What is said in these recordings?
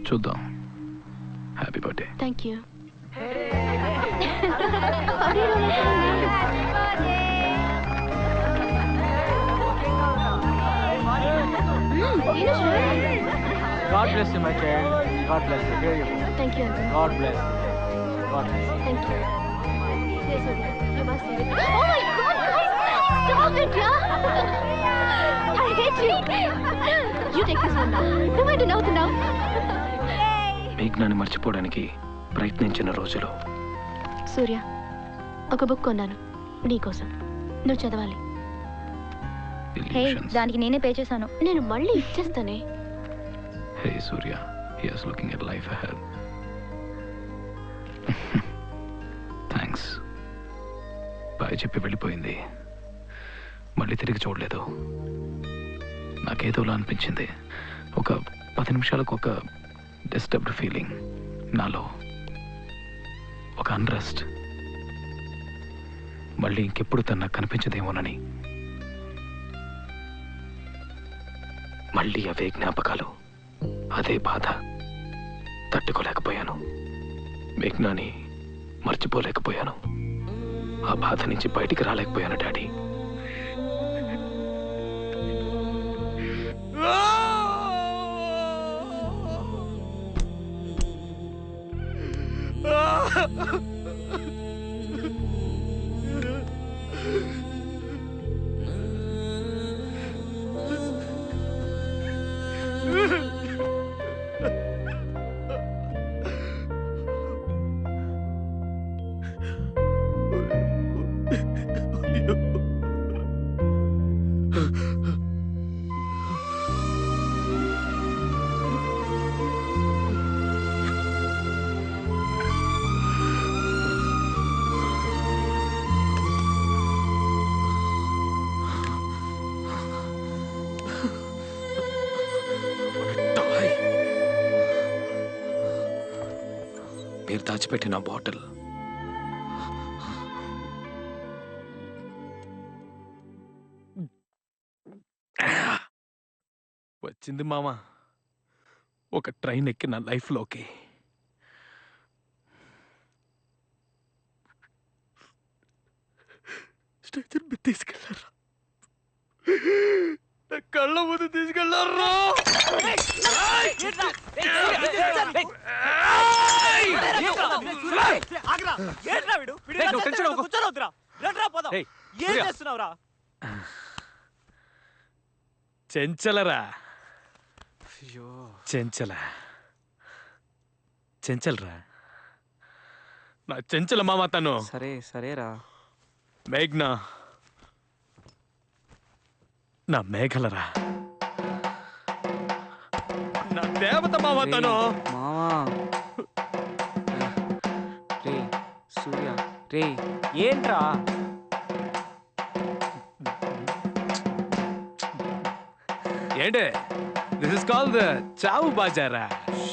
చూద్దాం. Happy birthday. Thank you. God bless you, my child. God bless you. Here you go. Thank you, Uncle. God bless you. God bless you. Thank you. Yes, Surya. You must see it. Oh my God, guys! Stop it, yeah! I hate you. You take this one now. No way to know the now. మేఘ్నాన్ని మర్చిపోవడానికి ప్రయత్నించిన రోజులు. సూర్య, ఒక book కొన్నాను నీకోసం, నువ్వు చదవాలి. దానికి నేనే పే చేశాను. నేను మళ్ళీ ఇచ్చేస్తానే. Hey Surya, he is looking at life ahead. Thanks. Bye చెప్పి వెళ్ళిపోయింది. మళ్ళీ తిరిగి చూడలేదు. నాకేదోలా అనిపించింది. ఒక 10 నిమిషాలకు ఒక డిస్టర్బ్డ్ ఫీలింగ్ నాలో, ఒక అన్రెస్ట్. మళ్ళీ ఇంకెప్పుడు తను నాకు కనిపించదేమోనని. మళ్ళీ అవే జ్ఞాపకాలు, అదే బాధ. తట్టుకోలేకపోయాను. మేఘ్నాని మర్చిపోలేకపోయాను. ఆ బాధ నుంచి బయటికి రాలేకపోయాను డాడీ. మీరు దాచిపెట్టిన బాటిల్ వచ్చింది మామ. ఒక ట్రైన్ ఎక్కి నా లైఫ్లోకి. స్ట్రెచర్ మీద తీసుకెళ్ళారా? నా కళ్ళ ముందు తీసుకెళ్ళారా? చెంచలరా, చెంచల చెంచలరా, నా చెంచల మామ తను. సరే సరేరా. మేఘ్నా నా మేఘలరా, నా దేవత మామ తను. మామా రే సూర్య రే ఏంట్రా? ఏంటే దిస్ ఇస్ కాల్డ్ ద చావు బాజారా.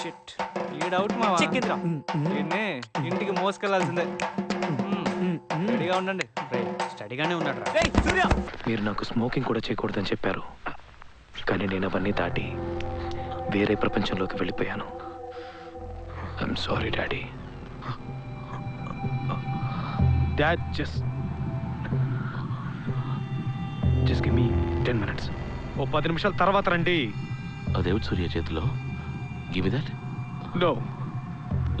షిట్ లీడ్ అవుట్ మావా. చెక్కింద్రా నిన్నే ఇంటికి మోసుకెళ్లాల్సిందే. రెడీగా ఉండండి. స్టడీగానే ఉన్నాడు రా. సూర్య మీరు నాకు స్మోకింగ్ కూడా చేయకూడదని చెప్పారు, కానీ నేను అవన్నీ దాటి వేరే ప్రపంచంలోకి వెళ్ళిపోయాను. I'm sorry daddy. Dad just give me 10 minutes. ఓ 10 నిమిషాల తర్వాత రండి. అదేవిడు సూర్య చేతిలో. Give me that. నో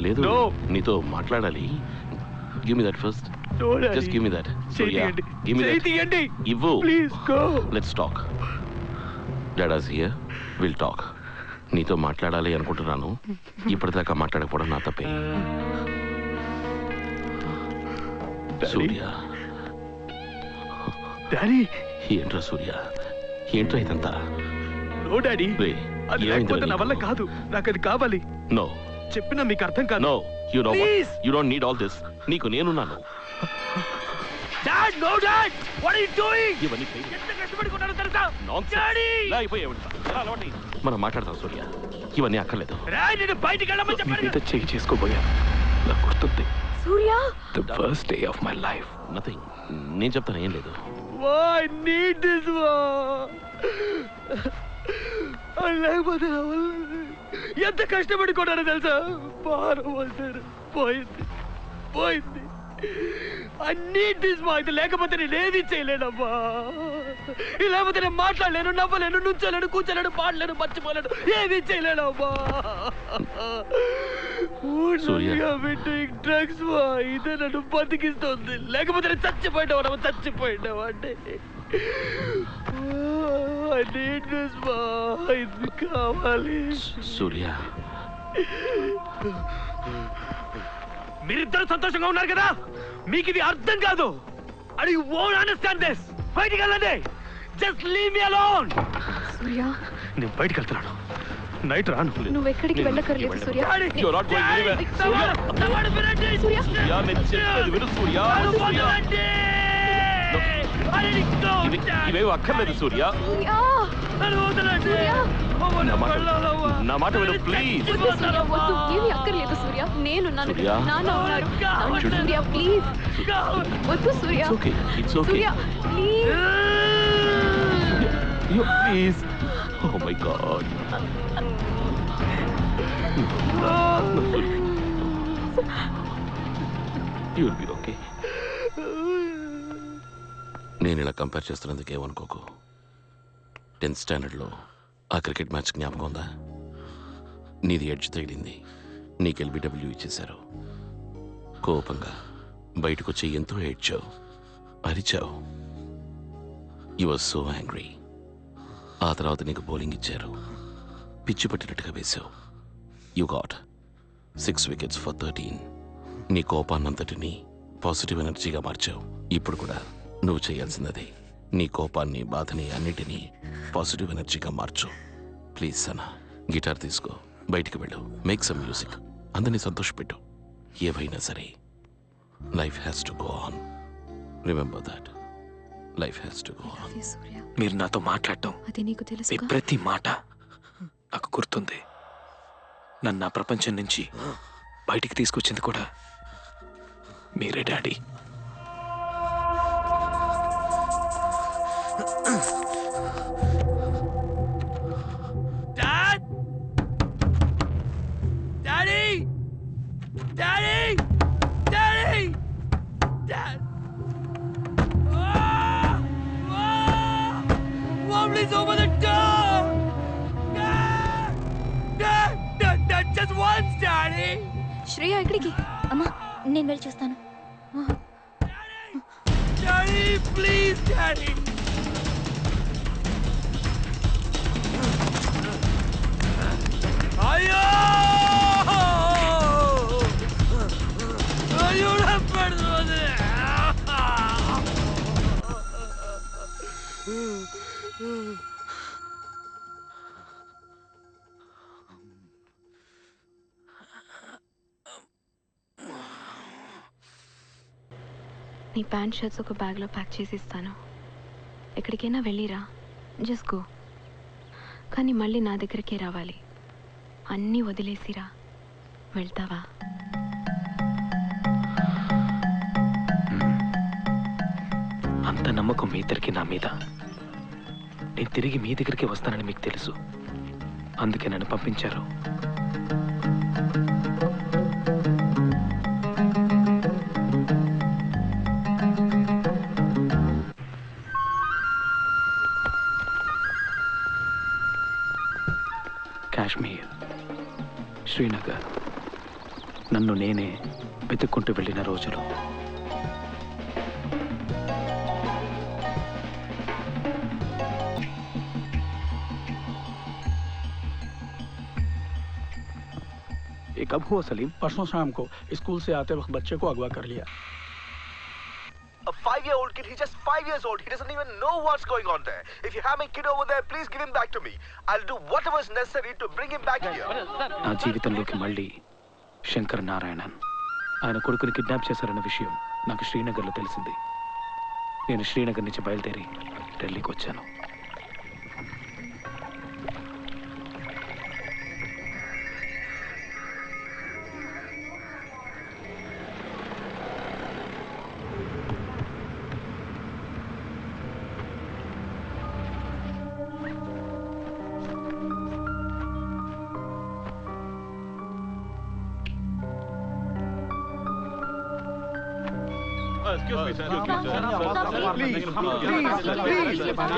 లేదు, నీతో మాట్లాడాలి. Give me that first. Just give me that. Surya give me that. ఇవ్వు. Please go. Let's talk. Dad's here, will talk. నీతో మాట్లాడాలి అనుకుంటున్నాను. ఇప్పటిదాకా మాట్లాడకపోవడం నా తప్పే. సూర్య డాడీ. ఏంట్రా సూర్య, ఏంట్రా ఇదంతా? నో డాడీ, అది లేకపోతే నా వల్ల కాదు. నాకు అది కావాలి. నో చెప్పినా మీకు అర్థం కాదు. No you no you don't need all this. నీకు నేనున్నాను. Dad no dad, what are you doing? ఇవన్నీ ఎంత కష్టపడుకున్నానో తెలుసా? డాడీ మనం మాట్లాడదాం సూర్య. ఇవన్నీ అక్కర్లేదు. నేను బయటికి వెళ్ళమని చెప్పాను. చెయ్యి చేసుకోబోయాను. నాకు గుర్తుంది. Surya, the first day of my life. Nothing. నేను చెప్తాను, ఏం లేదు. I need this one. లేకపోతే ఎంత కష్టపడి కొన్నారో తెలుసా? భారం వస్తారు, పోయింది పోయింది. అన్నిటి ఇది లేకపోతే నేనేది చేయలేనమ్మా. లేకపోతే నేను మాట్లాడలేను, నవ్వలేను, నుంచోలేను, కూర్చోలేను, పాడలేను, మర్చిపోలేను, ఏది చేయలేనమ్మా. డ్రగ్స్ ఇదే నన్ను బతికిస్తుంది. లేకపోతే నేను చచ్చిపోయినావా అంటే ఇది కావాలి. సూర్య, మీరిద్దరు సంతోషంగా ఉన్నారు కదా, మీకు ఇది అర్థం కాదు. And you won't understand this. బయటికి వెళ్ళండి. Just leave me alone. Surya, నేను బయటికి వెళ్తున్నాను. నైట్ రాను. నువ్వు ఎక్కడికి వెళ్ళకర్లేదు సూర్య. You're not going anywhere. సూర్య, సూర్య, నేను చెప్పేది విను సూర్య. ఇవేవి అక్కర్లేదు సూర్య. సూర్య, సూర్య. నా మాట విను ప్లీజ్. వద్దు సూర్య, వద్దు. ఏమీ అక్కర్లేదు సూర్య. నేను సూర్య. నాన్న ఉన్నారు. సూర్య ప్లీజ్ వద్దు సూర్య. It's okay. Surya please. Please. Oh my God. You'll be okay. నేను ఇలా కంపేర్ చేస్తున్నందుకు ఏమనుకోకు. 10th స్టాండర్డ్లో ఆ క్రికెట్ మ్యాచ్ జ్ఞాపకం ఉందా? నీది ఎడ్జ్ తగిలింది, నీకు ఎల్బిడబ్ల్యూ ఇచ్చేశారు. కోపంగా బయటకు వచ్చి ఎంతో ఏడ్చావు, అరిచావు. You was so angry. ఆ తర్వాత నీకు బౌలింగ్ ఇచ్చారు, పిచ్చి పట్టినట్టుగా వేశావు. You got 6 wickets for 13. నీ కోపాన్నంతటినీ పాజిటివ్ ఎనర్జీగా మార్చావు. ఇప్పుడు కూడా నువ్వు చేయాల్సినది నీ కోపాన్ని, బాధని అన్నిటినీ పాజిటివ్ ఎనర్జీగా మార్చు. ప్లీజ్ సనా, గిటార్ తీసుకో, బయటికి వెళ్ళు, మేక్ సమ్ మ్యూజిక్, అందరినీ సంతోషపెట్టు. ఏవైనా సరే, life has to go on. Remember that. Life has to go on. మీరు నాతో మాట్లాడటం, అది నీకు మీ తెలుసు. ప్రతి మాట నాకు గుర్తుంది. నన్ను నా ప్రపంచం నుంచి బయటికి తీసుకొచ్చింది కూడా మీరే డాడీ. శ్రేయ ఎక్కడికి? అమ్మా, నేను వెళ్ళి చూస్తాను. Please daddy. అయ్యో అయ్యో పడుతుంది. నీ ప్యాంట్ షర్ట్స్ ఒక బ్యాగ్లో ప్యాక్ చేసి ఇస్తాను. ఎక్కడికైనా వెళ్ళిరా, జస్ట్ గో. కానీ మళ్ళీ నా దగ్గరికే రావాలి. అన్నీ వదిలేసిరా. వెళ్తావా? అంత నమ్మకం మీ ఇద్దరికి నా మీద. నేను తిరిగి మీ దగ్గరికి వస్తానని మీకు తెలుసు, అందుకే నన్ను పంపించారు. కాశ్మీర్, శ్రీనగర్, నన్ను నేనే వెతుక్కుంటూ వెళ్ళిన రోజులు. ये कब हुआ सलीम? परसों शाम को स्कूल से आते वक्त बच्चे को अगवा कर लिया। A 5-year-old kid, he's just 5 years old. He doesn't even know what's going on there. If you have my kid over there, please give him back to me. I'll do whatever is necessary to bring him back here. నా జీవితంలోకి మళ్ళీ శంకర్ నారాయణన్, ఆయన కొడుకుని kidnap చేశారన్న విషయం నాకు శ్రీనగర్లో తెలిసింది. నేను శ్రీనగర్ నుంచి బయలుదేరి ఢిల్లీకి వచ్చాను. Please, please.